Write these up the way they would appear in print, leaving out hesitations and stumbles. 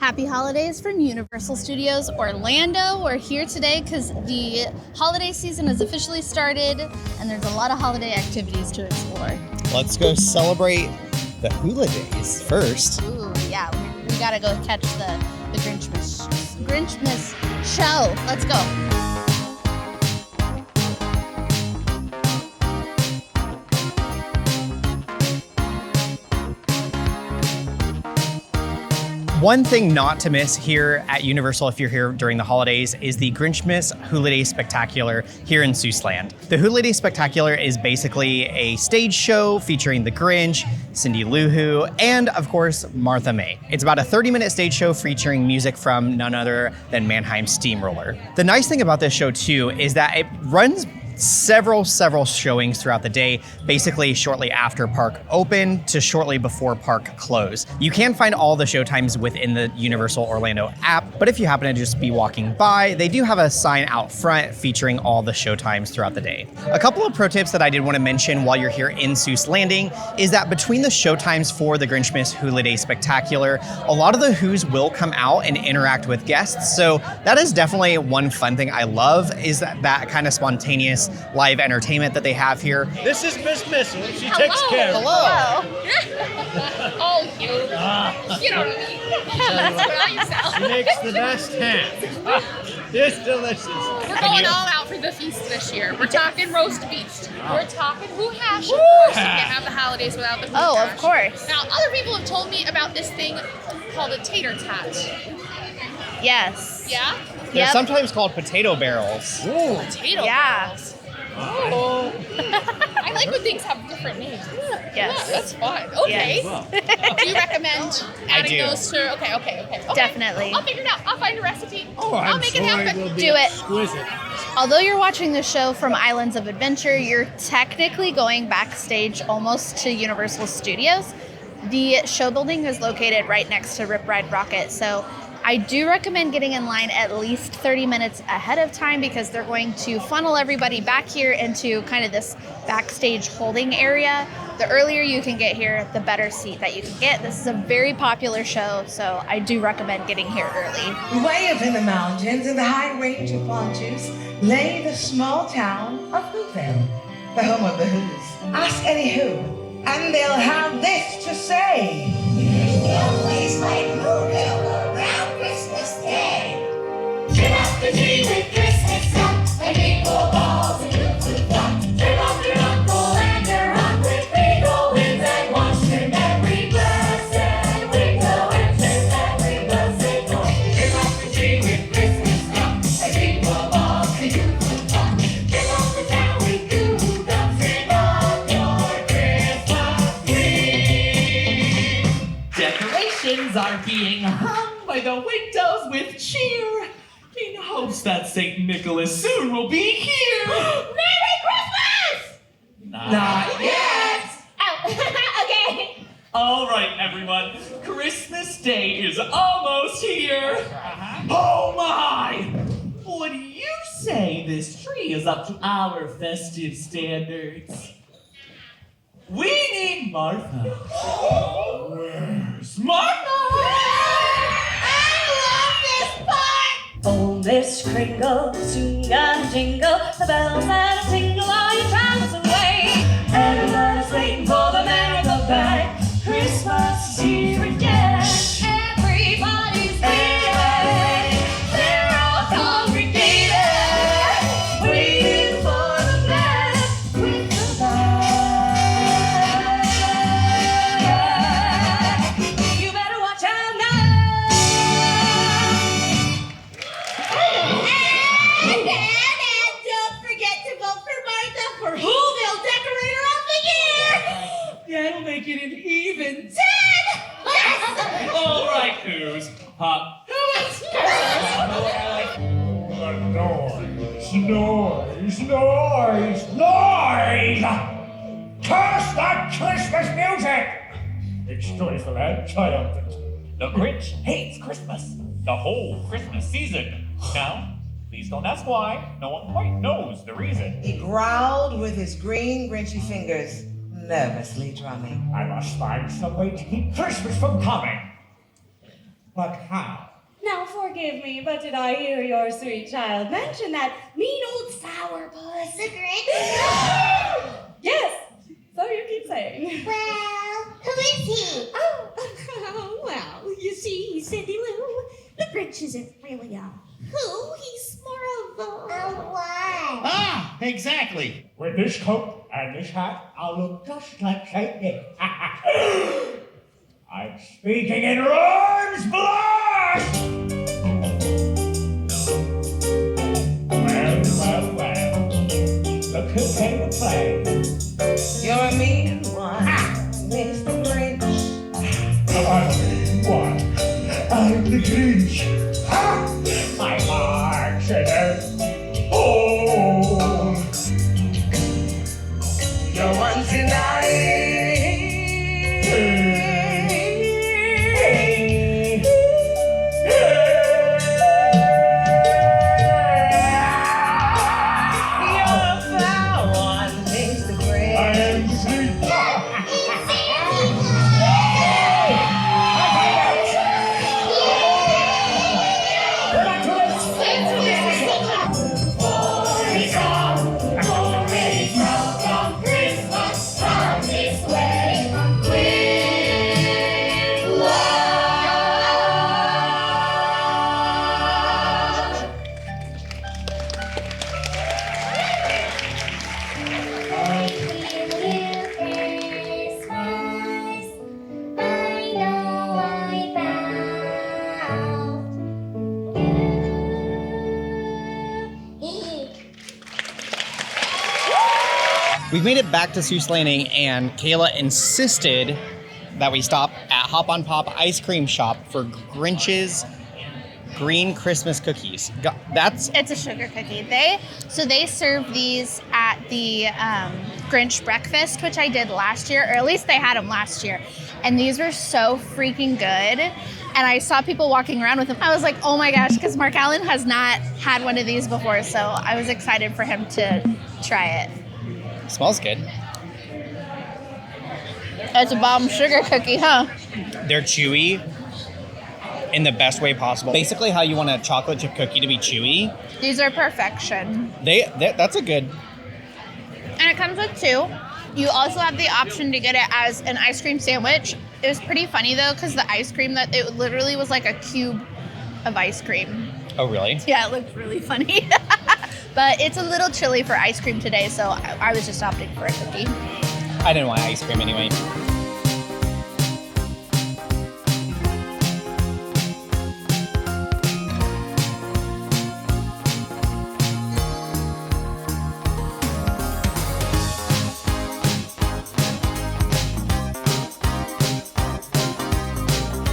Happy holidays from Universal Studios Orlando. We're here today because the holiday season has officially started and there's a lot of holiday activities to explore. Let's go celebrate the Who-lidays first. Ooh, yeah, we gotta go catch the Grinchmas show. Let's go. One thing not to miss here at Universal if you're here during the holidays is the Grinchmas Who-liday Spectacular here in Seussland. The Who-liday Spectacular is basically a stage show featuring the Grinch, Cindy Lou Who, and of course, Martha May. It's about a 30-minute stage show featuring music from none other than Mannheim Steamroller. The nice thing about this show too is that it runs several showings throughout the day, basically shortly after park open to shortly before park close. You can find all the show times within the Universal Orlando app, but if you happen to just be walking by, they do have a sign out front featuring all the show times throughout the day. A couple of pro tips that I did want to mention while you're here in Seuss Landing is that between the show times for the Grinchmas Who-liday Spectacular, a lot of the Who's will come out and interact with guests, so that is definitely one fun thing I love, is that kind of spontaneous live entertainment that they have here. This is Miss Missy. She takes care of Hello. Oh, you. You know what I mean. Well, yourself. She makes the best ham. It's delicious. We're going all out for the feast this year. We're talking roast beef. We're talking who hash, of course. You can't have the holidays without the who hash. Of course. Now, other people have told me about this thing called a tater tot. Yes. Yeah? They're Yep. sometimes called potato barrels. Ooh. Potato Yeah. balls. Oh. I like when things have different names. Yes. Yeah, that's fun. Okay. Yes. Do you recommend adding do. those to? Okay. Definitely. I'll figure it out. I'll find a recipe. Oh, I'll make it happen. will be Do it. exquisite. Although you're watching the show from Islands of Adventure, you're technically going backstage almost to Universal Studios. The show building is located right next to Rip Ride Rocket, so I do recommend getting in line at least 30 minutes ahead of time because they're going to funnel everybody back here into kind of this backstage holding area. The earlier you can get here, the better seat that you can get. This is a very popular show, so I do recommend getting here early. Way up in the mountains, in the high range of Pontus, lay the small town of Whoville, the home of the Who's. Ask any Who, and they'll have this to say. No place like Whoville around Christmas Day. Trim up the tree with Christmas stuff, and rainbow balls and hoops with fun. Trim up your uncle and your aunt with rainbow winds and watch them every blessed window and turn every blessed door. Trim up the tree with Christmas stuff, and rainbow balls and hoops with fun. Trim up the town with goo gums, trim up your Christmas tree. Decorations are being hung by the windows with cheer, in hopes that St. Nicholas soon will be here. Merry Christmas! Not yet! Oh, okay. All right, everyone. Christmas Day is almost here. Oh my! What do you say this tree is up to our festive standards? We need Martha. Where's Martha? Oh, Miss Kringle, soon you gotta jingle the bells that tingle all your troubles away. Everybody's waiting for the man in the back. Christmas is here again. Everybody's waiting. They're all congregated, waiting for the man with the bag. You better watch out now. And don't forget to vote for Martha for Whoville Decorator of the Year! That'll make it an even 10! Yes! All right, Who's? Noise! Curse that Christmas music! It's joyful and triumphant. The Grinch hates Christmas. The whole Christmas season. Now, please don't ask why. No one quite knows the reason. He growled with his green, grinchy fingers, nervously drumming. I must find some way to keep Christmas from coming. But how? Now forgive me, but did I hear your sweet child mention that mean old sourpuss? The Grinch? Yes, so you keep saying. Well, who is he? Oh, well, you see, Cindy Lou, the Grinch isn't really a who, he's more of A what? Ah, exactly. With this coat and this hat, I'll look just like Saint Nick. I'm speaking in rhymes, blood! Well. Look who came to play. You're a mean one, Mr. Grinch. I'm a mean one. I'm the Grinch. Ha! My heart's in a hole. You're one tonight. We've made it back to Seuss Landing, and Kayla insisted that we stop at Hop on Pop Ice Cream Shop for Grinch's green Christmas cookies. It's a sugar cookie. They serve these at the Grinch breakfast, which I did last year, or at least they had them last year. And these were so freaking good. And I saw people walking around with them. I was like, oh my gosh, because Mark Alan has not had one of these before. So I was excited for him to try it. Smells good. It's a bomb sugar cookie, huh? They're chewy in the best way possible. Basically how you want a chocolate chip cookie to be chewy. These are perfection. That's a good. And it comes with two. You also have the option to get it as an ice cream sandwich. It was pretty funny though, because the ice cream, it literally was like a cube of ice cream. Oh, really? Yeah, it looked really funny. But it's a little chilly for ice cream today, so I was just opting for a cookie. I didn't want ice cream anyway.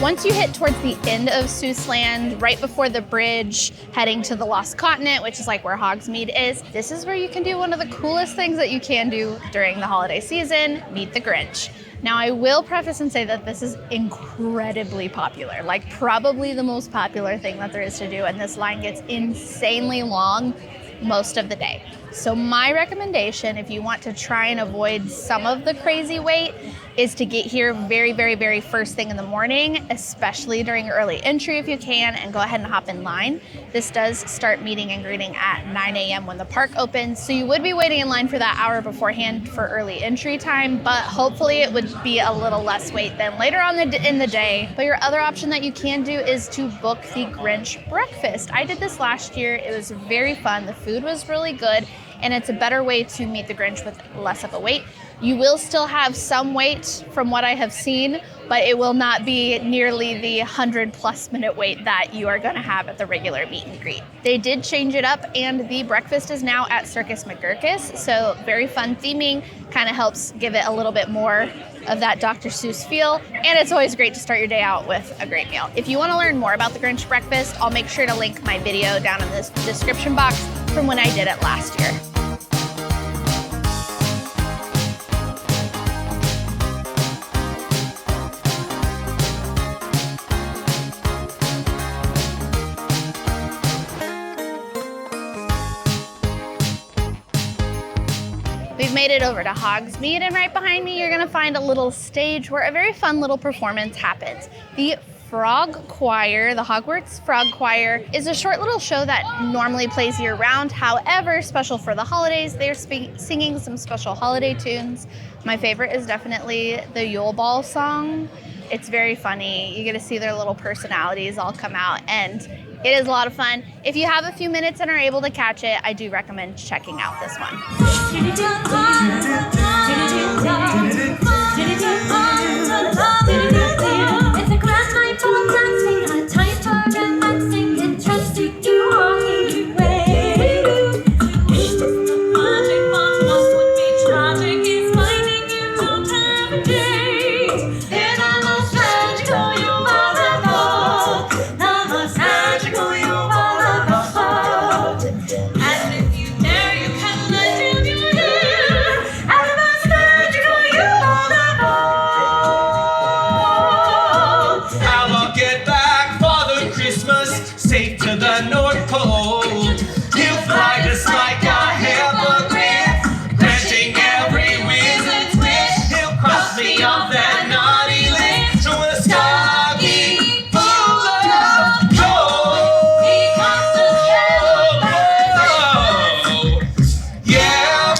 Once you hit towards the end of Seuss Land, right before the bridge, heading to the Lost Continent, which is like where Hogsmeade is, this is where you can do one of the coolest things that you can do during the holiday season, meet the Grinch. Now, I will preface and say that this is incredibly popular, like probably the most popular thing that there is to do, and this line gets insanely long most of the day. So my recommendation, if you want to try and avoid some of the crazy wait, is to get here very, very, very first thing in the morning, especially during early entry if you can, and go ahead and hop in line. This does start meeting and greeting at 9 a.m. when the park opens, so you would be waiting in line for that hour beforehand for early entry time, but hopefully it would be a little less wait than later on in the day. But your other option that you can do is to book the Grinch breakfast. I did this last year. It was very fun. The food was really good, and it's a better way to meet the Grinch with less of a wait. You will still have some wait from what I have seen, but it will not be nearly the 100+ minute wait that you are going to have at the regular meet and greet. They did change it up, and the breakfast is now at Circus McGurkus, so very fun theming, kind of helps give it a little bit more of that Dr. Seuss feel, and it's always great to start your day out with a great meal. If you want to learn more about the Grinch breakfast, I'll make sure to link my video down in this description box from when I did it last year. We've made it over to Hogsmeade, and right behind me you're gonna find a little stage where a very fun little performance happens. The Frog Choir. The Hogwarts Frog Choir is a short little show that normally plays year-round. However, special for the holidays, they're singing some special holiday tunes. My favorite is definitely the Yule Ball song. It's very funny. You get to see their little personalities all come out, and it is a lot of fun. If you have a few minutes and are able to catch it, I do recommend checking out this one. It's a grand night for dancing, a time for relaxing, interesting to walking away. Magic one would be tragic is finding you don't have a date. They're the most magical you've ever thought, the most magical you've ever thought. And if you dare, you can let in your ear, and the most magical you've ever thought. I will get back Father Christmas safe to the North Pole. He'll fly just like a hippogriff, granting every wizard's wish. He'll cross me off that naughty list with a stocking full of gold. Yeah.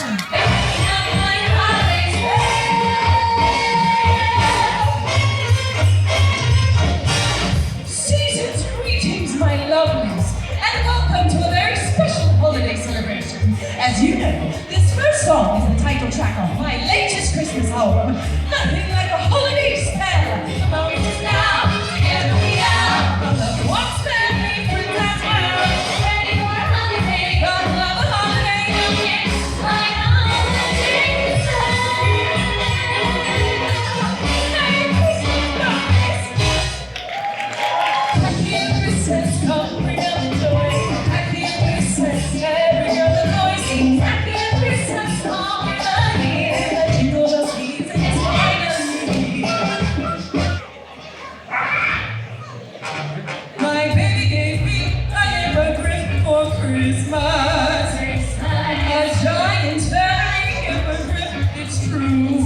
Season's greetings, my lovelies, and welcome to a very special holiday celebration. As you know, this first song is the title track of my latest Christmas album. Nothing like a holiday spell. The moment is now. Together we are. From the walks family, friends as well. Ready for a holiday. God love a holiday. Yes, like a holiday. Merry Christmas, guys. Happy Christmas, come bring up the joy. Happy Christmas, every other noise. Happy Christmas, all in the year. The jingle bells season is finally. My baby gave me a hippogriff for Christmas. A giant fairy hippogriff, it's true.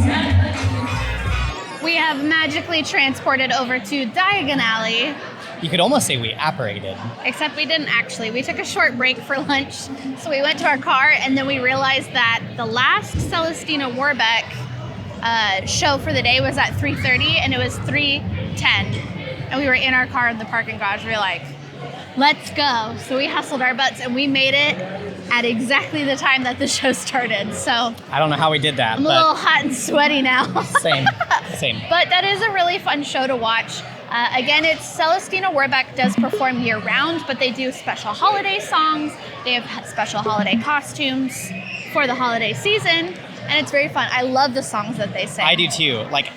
We have magically transported over to Diagon Alley, You could almost say we apparated. except we didn't actually. We took a short break for lunch, so we went to our car, and then we realized that the last Celestina Warbeck show for the day was at 3:30, and it was 3:10. And we were in our car in the parking garage. We were like, let's go. So we hustled our butts, and we made it at exactly the time that the show started. So I don't know how we did that, I'm a little but hot and sweaty now. same. But that is a really fun show to watch. Again, it's Celestina Warbeck does perform year-round, but they do special holiday songs. They have special holiday costumes for the holiday season, and it's very fun. I love the songs that they sing. I do too. Like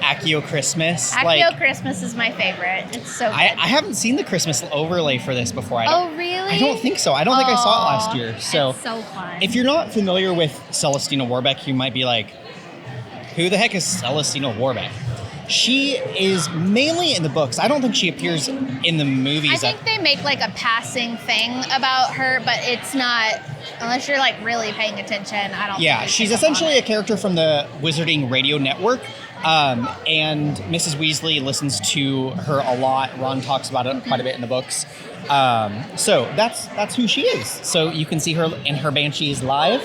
Accio Christmas. Accio Christmas is my favorite. It's so good. I haven't seen the Christmas overlay for this before. Oh, really? I don't think so. I don't think I saw it last year. So, it's so fun. if you're not familiar with Celestina Warbeck, you might be like, who the heck is Celestina Warbeck? She is mainly in the books. I don't think she appears in the movies. I think they make like a passing thing about her, but it's not, unless you're like really paying attention, I don't Yeah, think she's they pick up on essentially it. a character from the Wizarding Radio Network. And Mrs. Weasley listens to her a lot. Ron talks about it quite a bit in the books. So that's who she is. So you can see her in her Banshees live.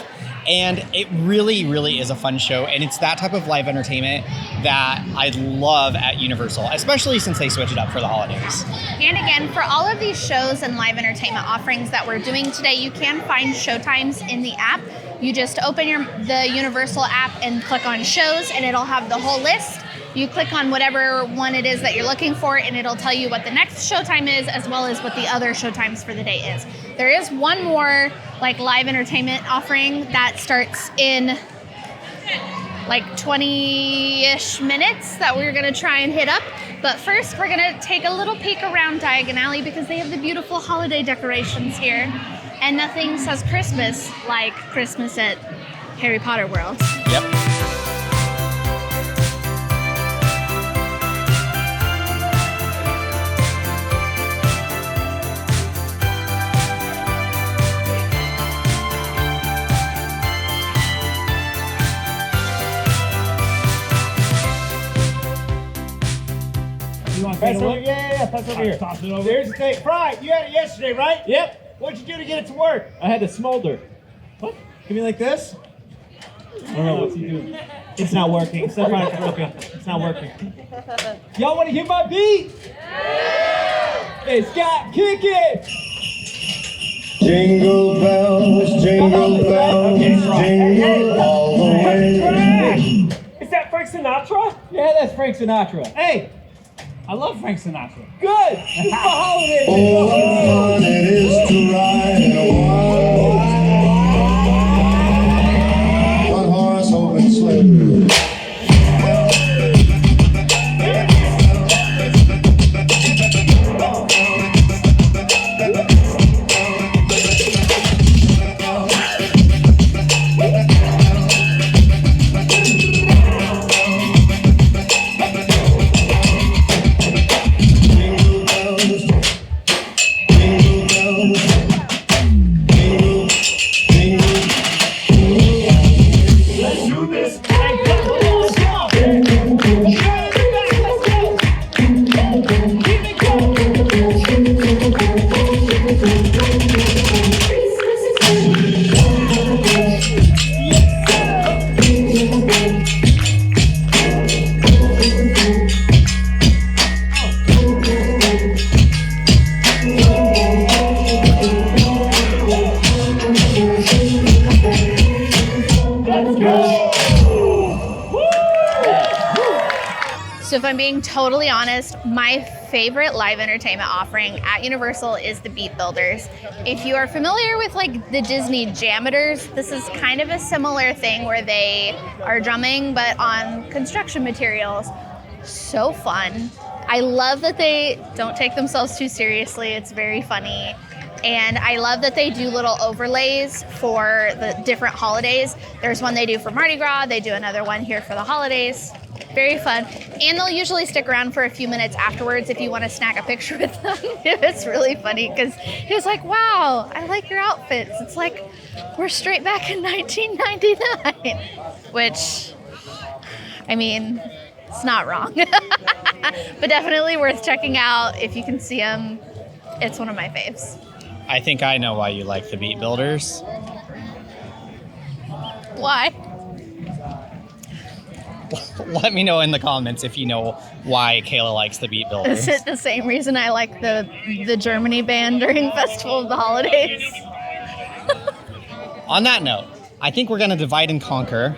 And it really, really is a fun show. And it's that type of live entertainment that I love at Universal, especially since they switch it up for the holidays. And again, for all of these shows and live entertainment offerings that we're doing today, you can find showtimes in the app. You just open the Universal app and click on shows, and it'll have the whole list. You click on whatever one it is that you're looking for, and it'll tell you what the next showtime is, as well as what the other showtimes for the day is. There is one more like live entertainment offering that starts in like 20-ish minutes that we're gonna try and hit up. But first, we're gonna take a little peek around Diagon Alley because they have the beautiful holiday decorations here. And nothing says Christmas like Christmas at Harry Potter World. Yep. You want Fred? pass over? Yeah, pass over here. Toss it over. Here's the thing. Fry, you had it yesterday, right? Yep. What'd you do to get it to work? I had to smolder. What? Give me like this? I don't know what's he doing. It's not working. It's not broken. It's not working. Y'all want to hear my beat? Yeah. Hey, Scott, kick it. Jingle bells, jingle all the way. Is that Frank Sinatra? Yeah, that's Frank Sinatra. Hey, I love Frank Sinatra. Good. It's the holidays. Oh, what fun it is to ride in a one-horse open sleigh. So if I'm being totally honest, my favorite live entertainment offering at Universal is the Beat Builders. If you are familiar with like the Disney Jammers, this is kind of a similar thing where they are drumming but on construction materials. So fun. I love that they don't take themselves too seriously. It's very funny. And I love that they do little overlays for the different holidays. There's one they do for Mardi Gras. They do another one here for the holidays. Very fun. And they'll usually stick around for a few minutes afterwards if you want to snag a picture with them. It's really funny because he was like, wow, I like your outfits. It's like we're straight back in 1999. Which, I mean, it's not wrong. But definitely worth checking out if you can see them. It's one of my faves. I think I know why you like the Beat Builders. Why? Let me know in the comments if you know why Kayla likes the Beat Builders. Is it the same reason I like the Germany band during Festival of the Holidays? On that note, I think we're going to divide and conquer.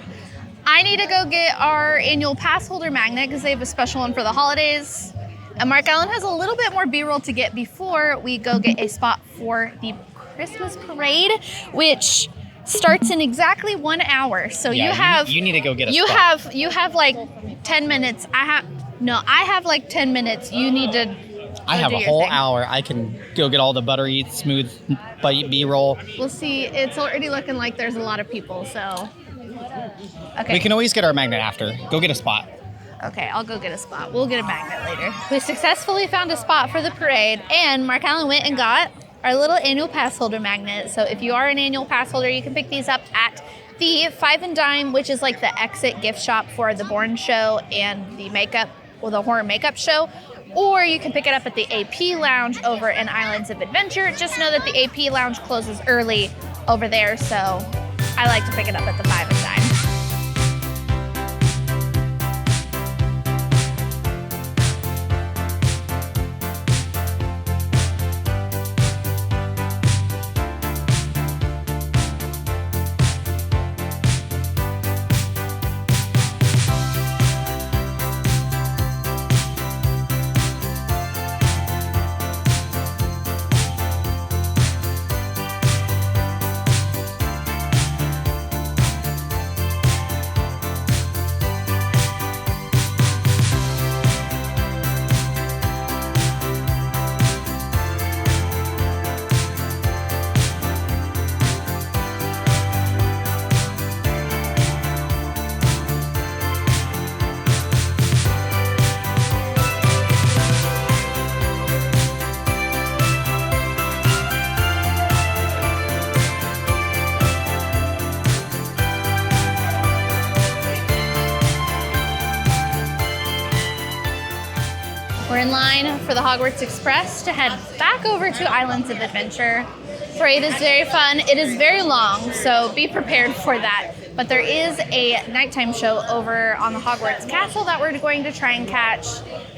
I need to go get our annual Passholder magnet because they have a special one for the holidays. And Mark Alan has a little bit more B-roll to get before we go get a spot for the Christmas parade, which starts in exactly 1 hour. So Yeah, you need to go get a spot. You have like 10 minutes. I have like 10 minutes. You need to I have a whole hour. I can go get all the buttery, smooth B-roll. We'll see. It's already looking like there's a lot of people, so. Okay. We can always get our magnet after. Go get a spot. Okay, I'll go get a spot. We'll get a magnet later. We successfully found a spot for the parade, and Mark Alan went and got our little annual pass holder magnet. So if you are an annual pass holder, you can pick these up at the Five and Dime, which is like the exit gift shop for the Bourne show and the the horror makeup show. Or you can pick it up at the AP Lounge over in Islands of Adventure. Just know that the AP Lounge closes early over there, so I like to pick it up at the Five and Dime. Hogwarts Express to head back over to Islands of Adventure. Parade is very fun. It is very long, so be prepared for that. But there is a nighttime show over on the Hogwarts Castle that we're going to try and catch.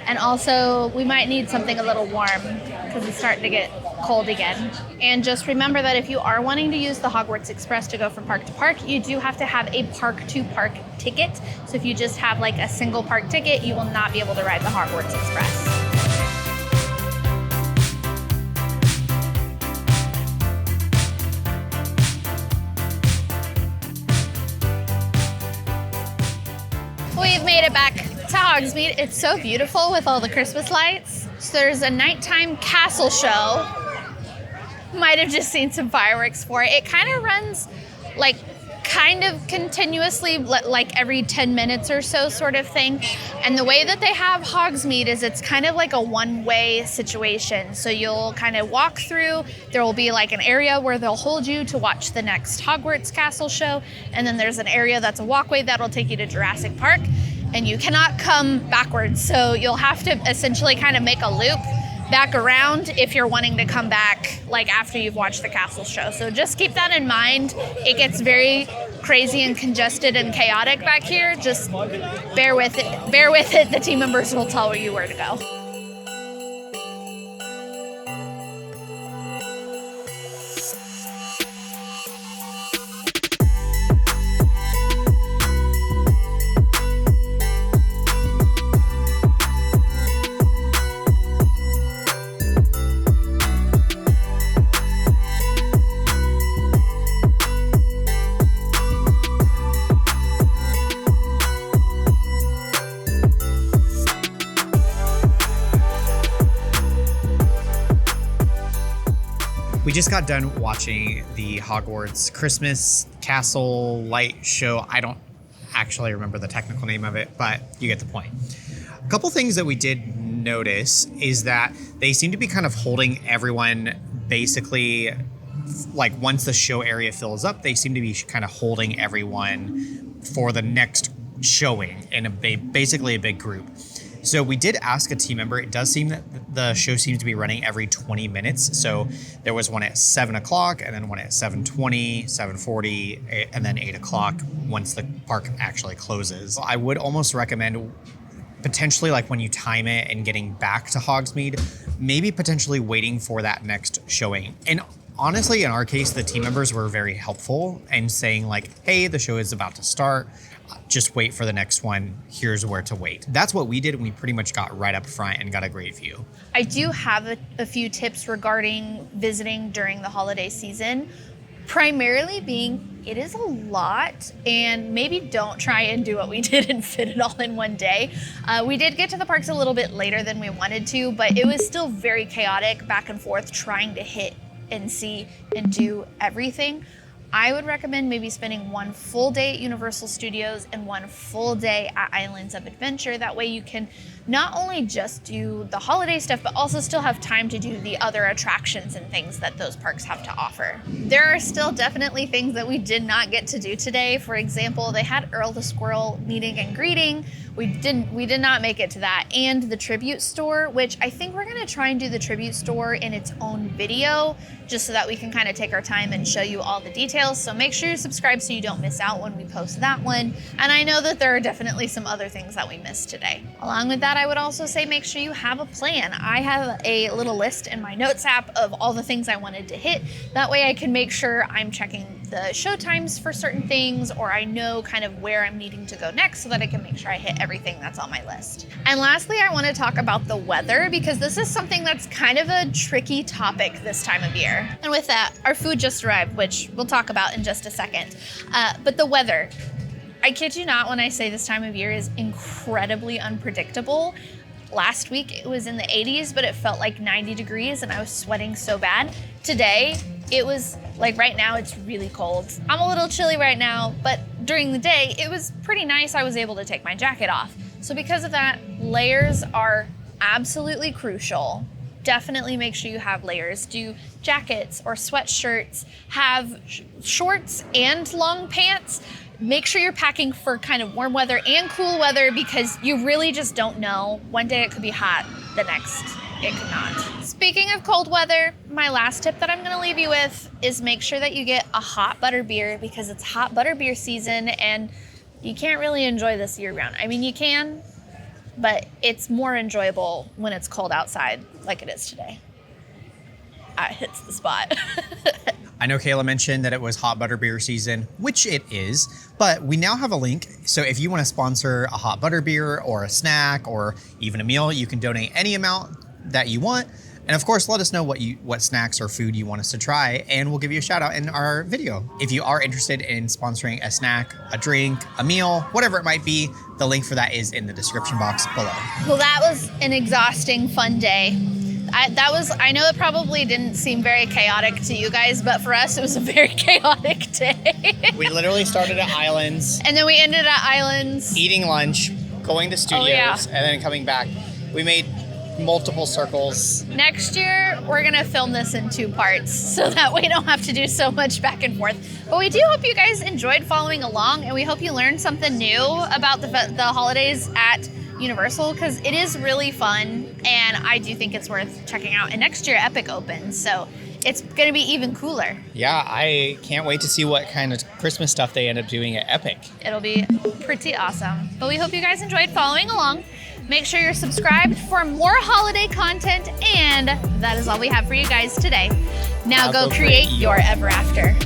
And also, we might need something a little warm because it's starting to get cold again. And just remember that if you are wanting to use the Hogwarts Express to go from park to park, you do have to have a park-to-park ticket. So if you just have like a single park ticket, you will not be able to ride the Hogwarts Express. We've made it back to Hogsmeade. It's so beautiful with all the Christmas lights. So there's a nighttime castle show. Might have just seen some fireworks for it. It kind of runs like kind of continuously, like every 10 minutes or so sort of thing. And the way that they have Hogsmeade is it's kind of like a one-way situation. So you'll kind of walk through, there will be like an area where they'll hold you to watch the next Hogwarts Castle show. And then there's an area that's a walkway that'll take you to Jurassic Park. And you cannot come backwards. So you'll have to essentially kind of make a loop back around if you're wanting to come back like after you've watched the castle show. So just keep that in mind. It gets very crazy and congested and chaotic back here. Just bear with it. Bear with it. The team members will tell you where to go. We just got done watching the Hogwarts Christmas Castle Light Show. I don't actually remember the technical name of it, but you get the point. A couple things that we did notice is that they seem to be kind of holding everyone basically, like once the show area fills up, they seem to be kind of holding everyone for the next showing in basically a big group. So we did ask a team member. It does seem that the show seems to be running every 20 minutes. So there was one at 7 o'clock and then one at 7:20, 7:40, and then 8 o'clock once the park actually closes. I would almost recommend potentially like when you time it and getting back to Hogsmeade, maybe potentially waiting for that next showing. And honestly, in our case, the team members were very helpful and saying like, hey, the show is about to start. Just wait for the next one. Here's where to wait. That's what we did, and we pretty much got right up front and got a great view. I do have a few tips regarding visiting during the holiday season, primarily being it is a lot, and maybe don't try and do what we did and fit it all in one day. We did get to the parks a little bit later than we wanted to, but it was still very chaotic back and forth trying to hit and see and do everything. I would recommend maybe spending one full day at Universal Studios and one full day at Islands of Adventure. That way you can not only just do the holiday stuff, but also still have time to do the other attractions and things that those parks have to offer. There are still definitely things that we did not get to do today. For example, they had Earl the Squirrel meeting and greeting. We did not make it to that. And the tribute store, which I think we're gonna try and do the tribute store in its own video, just so that we can kind of take our time and show you all the details. So make sure you subscribe so you don't miss out when we post that one. And I know that there are definitely some other things that we missed today. Along with that, I would also say make sure you have a plan. I have a little list in my notes app of all the things I wanted to hit. That way I can make sure I'm checking the show times for certain things, or I know kind of where I'm needing to go next so that I can make sure I hit everything that's on my list. And lastly, I want to talk about the weather, because this is something that's kind of a tricky topic this time of year. And with that, our food just arrived, which we'll talk about in just a second. But the weather, I kid you not when I say this time of year is incredibly unpredictable. Last week it was in the 80s, but it felt like 90 degrees and I was sweating so bad. Today, it was like right now it's really cold. I'm a little chilly right now, but during the day it was pretty nice. I was able to take my jacket off. So because of that, layers are absolutely crucial. Definitely make sure you have layers. Do jackets or sweatshirts, have shorts and long pants. Make sure you're packing for kind of warm weather and cool weather, because you really just don't know. One day it could be hot, the next it could not. Speaking of cold weather, my last tip that I'm gonna leave you with is make sure that you get a hot butter beer because it's hot butter beer season and you can't really enjoy this year round. I mean, you can, but it's more enjoyable when it's cold outside like it is today. It hits the spot. I know Kayla mentioned that it was hot butter beer season, which it is, but we now have a link. So if you want to sponsor a hot butter beer or a snack or even a meal, you can donate any amount that you want. And of course, let us know what snacks or food you want us to try, and we'll give you a shout out in our video. If you are interested in sponsoring a snack, a drink, a meal, whatever it might be, the link for that is in the description box below. Well, that was an exhausting, fun day. I know it probably didn't seem very chaotic to you guys, but for us, it was a very chaotic day. We literally started at Islands. And then we ended at Islands. Eating lunch, going to studios, and then coming back. We made multiple circles. Next year, we're gonna film this in 2 parts so that we don't have to do so much back and forth. But we do hope you guys enjoyed following along, and we hope you learned something new about the holidays at Universal, because it is really fun, and I do think it's worth checking out. And next year, Epic opens, so it's gonna be even cooler. Yeah, I can't wait to see what kind of Christmas stuff they end up doing at Epic. It'll be pretty awesome. But we hope you guys enjoyed following along. Make sure you're subscribed for more holiday content, and that is all we have for you guys today. Now go create your ever after.